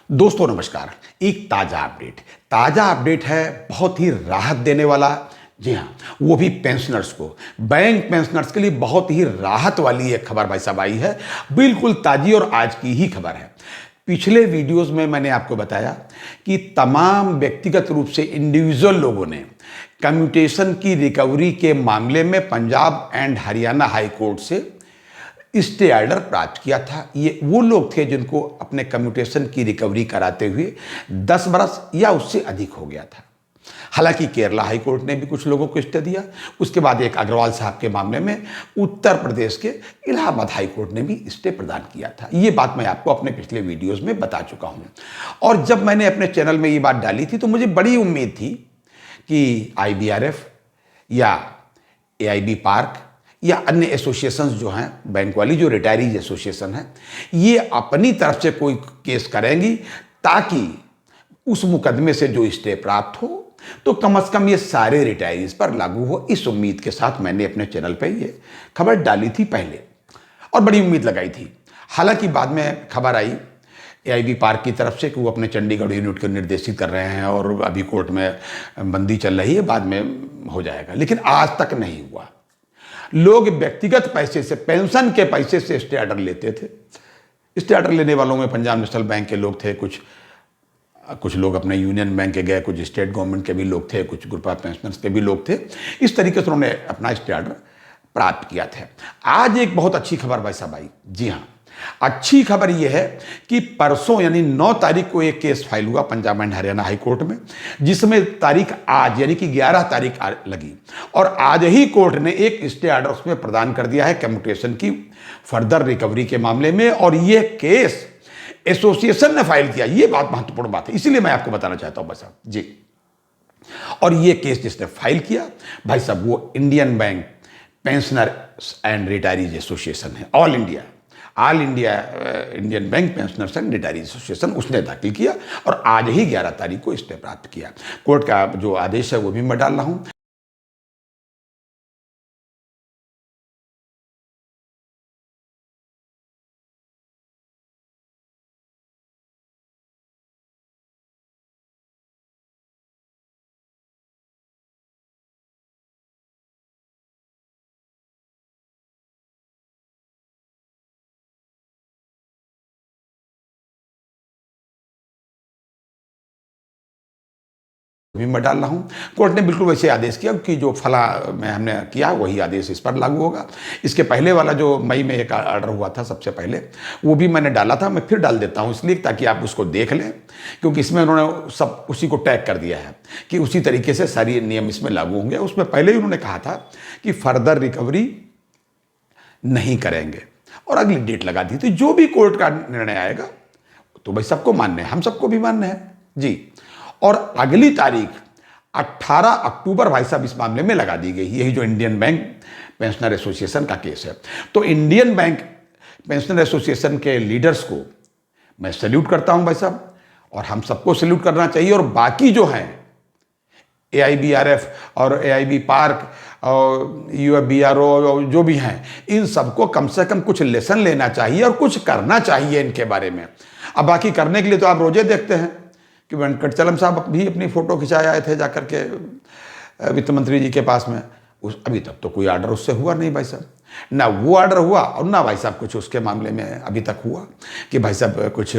दोस्तों नमस्कार। एक ताज़ा अपडेट है, बहुत ही राहत देने वाला। जी हाँ, वो भी पेंशनर्स को, बैंक पेंशनर्स के लिए बहुत ही राहत वाली एक खबर भाई साहब आई है। बिल्कुल ताज़ी और आज की ही खबर है। पिछले वीडियोस में मैंने आपको बताया कि तमाम व्यक्तिगत रूप से इंडिविजुअल लोगों ने कम्यूटेशन की रिकवरी के मामले में Punjab and Haryana high court से स्टे ऑर्डर प्राप्त किया था। ये वो लोग थे जिनको अपने कम्यूटेशन की रिकवरी कराते हुए 10 बरस या उससे अधिक हो गया था। हालांकि केरला हाई कोर्ट ने भी कुछ लोगों को स्टे दिया। उसके बाद एक अग्रवाल साहब के मामले में उत्तर प्रदेश के इलाहाबाद हाई कोर्ट ने भी स्टे प्रदान किया था। ये बात मैं आपको अपने पिछले वीडियोस में बता चुका हूं। और जब मैंने अपने चैनल में ये बात डाली थी तो मुझे बड़ी उम्मीद थी कि IBRF या AIB पार्क या अन्य एसोसिएशंस जो हैं, बैंक वाली जो रिटायरीज एसोसिएशन है, ये अपनी तरफ से कोई केस करेंगी ताकि उस मुकदमे से जो स्टे प्राप्त हो तो कम से कम ये सारे रिटायरीज पर लागू हो। इस उम्मीद के साथ मैंने अपने चैनल पे ये खबर डाली थी पहले और बड़ी उम्मीद लगाई थी। हालांकि बाद में खबर आई AIB पार्क की तरफ से कि वो अपने चंडीगढ़ यूनिट को निर्देशित कर रहे हैं और अभी कोर्ट में बंदी चल रही है, बाद में हो जाएगा। लेकिन आज तक नहीं हुआ। लोग व्यक्तिगत पैसे से, पेंशन के पैसे से स्टे ऑर्डर लेते थे। स्टे ऑर्डर लेने वालों में पंजाब नेशनल बैंक के लोग थे, कुछ लोग अपने यूनियन बैंक के गए, कुछ स्टेट गवर्नमेंट के भी लोग थे, कुछ ग्रुप ऑफ पेंशनर्स के भी लोग थे। इस तरीके से उन्होंने अपना स्टे ऑर्डर प्राप्त किया था। आज एक बहुत अच्छी खबर भाई साहब आई। जी हाँ, अच्छी खबर यह है कि परसों यानी 9 तारीख को एक केस फाइल हुआ Punjab and Haryana high court में, जिसमें तारीख आज यानी कि 11 तारीख लगी और आज ही कोर्ट ने एक स्टे ऑर्डर उसमें प्रदान कर दिया है कम्यूटेशन की फर्दर रिकवरी के मामले में। और यह केस एसोसिएशन ने फाइल किया। यह बात महत्वपूर्ण बात है, इसीलिए मैं आपको बताना चाहता हूं बस साहब जी। और यह केस जिसने फाइल किया भाई साहब, वो Indian bank pensioner and retirees association है। All India Indian bank pensioners and retirees association, उसने दाखिल किया और आज ही 11 तारीख को स्टे प्राप्त किया। कोर्ट का जो आदेश है वो भी मैं डाल रहा हूं। भी मैं डाल रहा हूँ। कोर्ट ने बिल्कुल वैसे आदेश किया कि जो फला में हमने किया वही आदेश इस पर लागू होगा। इसके पहले वाला जो मई में एक ऑर्डर हुआ था सबसे पहले, वो भी मैंने डाला था। मैं फिर डाल देता हूँ इसलिए ताकि आप उसको देख लें, क्योंकि इसमें उन्होंने सब उसी को टैग कर दिया है कि उसी तरीके से सारी नियम इसमें लागू होंगे। उसमें पहले ही उन्होंने कहा था कि फर्दर रिकवरी नहीं करेंगे और अगली डेट लगा दी थी। जो भी कोर्ट का निर्णय आएगा तो भाई सबको मान्य है, हम सबको भी मान्य है जी। और अगली तारीख 18 अक्टूबर भाई साहब इस मामले में लगा दी गई। यही जो इंडियन बैंक पेंशनर एसोसिएशन का केस है। तो इंडियन बैंक पेंशनर एसोसिएशन के लीडर्स को मैं सैल्यूट करता हूं भाई साहब, और हम सबको सैल्यूट करना चाहिए। और बाकी जो हैं AIBRF और AIB पार्क और UFBRO और जो भी हैं, इन सबको कम से कम कुछ लेसन लेना चाहिए और कुछ करना चाहिए इनके बारे में। अब बाकी करने के लिए तो आप रोजे देखते हैं कि वेंकटचलम साहब भी अपनी फोटो खिंचाए आए थे जाकर के वित्त मंत्री जी के पास में। अभी तक तो कोई ऑर्डर उससे हुआ नहीं भाई साहब, ना वो ऑर्डर हुआ और ना भाई साहब कुछ उसके मामले में अभी तक हुआ कि भाई साहब कुछ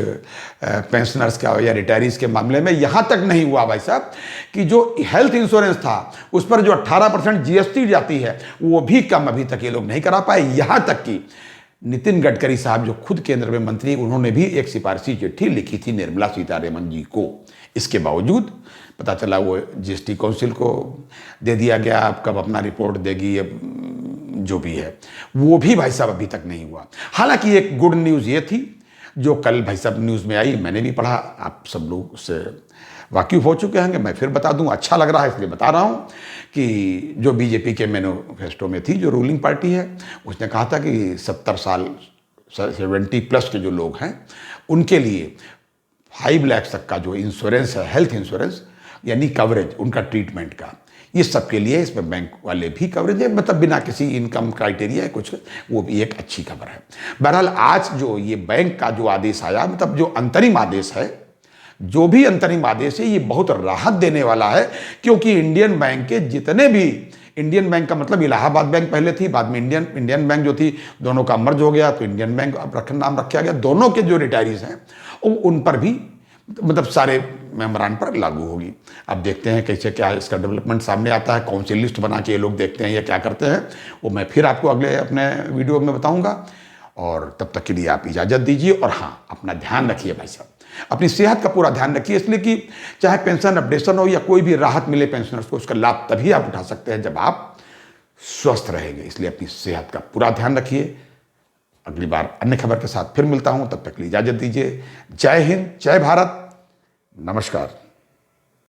पेंशनर्स का या रिटायरीज के मामले में। यहाँ तक नहीं हुआ भाई साहब कि जो हेल्थ इंश्योरेंस था उस पर जो 18% GST जाती है वो भी कम अभी तक ये लोग नहीं करा पाए। यहाँ तक कि नितिन गडकरी साहब जो खुद केंद्र में मंत्री, उन्होंने भी एक सिफारिशी चिट्ठी लिखी थी निर्मला सीतारमण जी को। इसके बावजूद पता चला वो GST काउंसिल को दे दिया गया। अब कब अपना रिपोर्ट देगी, अब जो भी है वो भी भाई साहब अभी तक नहीं हुआ। हालांकि एक गुड न्यूज़ ये थी जो कल भाई साहब न्यूज़ में आई, मैंने भी पढ़ा, आप सब लोग उससे वाकिफ हो चुके होंगे, मैं फिर बता दूं। अच्छा लग रहा है इसलिए बता रहा हूं कि जो BJP के मैनिफेस्टो में थी, जो रूलिंग पार्टी है, उसने कहा था कि 70 साल 70+ के जो लोग हैं उनके लिए 5 लाख तक का जो इंश्योरेंस है, हेल्थ इंश्योरेंस यानी कवरेज उनका ट्रीटमेंट का, ये सबके लिए इसमें बैंक वाले भी कवरेज है, मतलब बिना किसी इनकम क्राइटेरिया है कुछ। वो भी एक अच्छी खबर है। बहरहाल आज जो ये बैंक का जो आदेश आया, मतलब जो अंतरिम आदेश है, जो भी अंतरिम आदेश है ये बहुत राहत देने वाला है, क्योंकि इंडियन बैंक के जितने भी, इंडियन बैंक का मतलब इलाहाबाद बैंक पहले थी, बाद में इंडियन बैंक जो थी, दोनों का मर्ज हो गया तो इंडियन बैंक अब नाम रखा गया। दोनों के जो रिटायरीज हैं उन पर भी मतलब सारे मेमोरान पर लागू होगी। अब देखते हैं कैसे क्या इसका डेवलपमेंट सामने आता है, कौन सी लिस्ट बना के ये लोग देखते हैं या क्या करते हैं, वो मैं फिर आपको अगले अपने वीडियो में बताऊंगा। और तब तक के लिए आप इजाज़त दीजिए। और हाँ, अपना ध्यान रखिए भाई साहब, अपनी सेहत का पूरा ध्यान रखिए, इसलिए कि चाहे पेंशन अपडेशन हो या कोई भी राहत मिले पेंशनर्स को, उसका लाभ तभी आप उठा सकते हैं जब आप स्वस्थ रहेंगे। इसलिए अपनी सेहत का पूरा ध्यान रखिए। अगली बार अन्य खबर के साथ फिर मिलता हूं, तब तक के लिए इजाज़त दीजिए। जय हिंद, जय भारत, नमस्कार।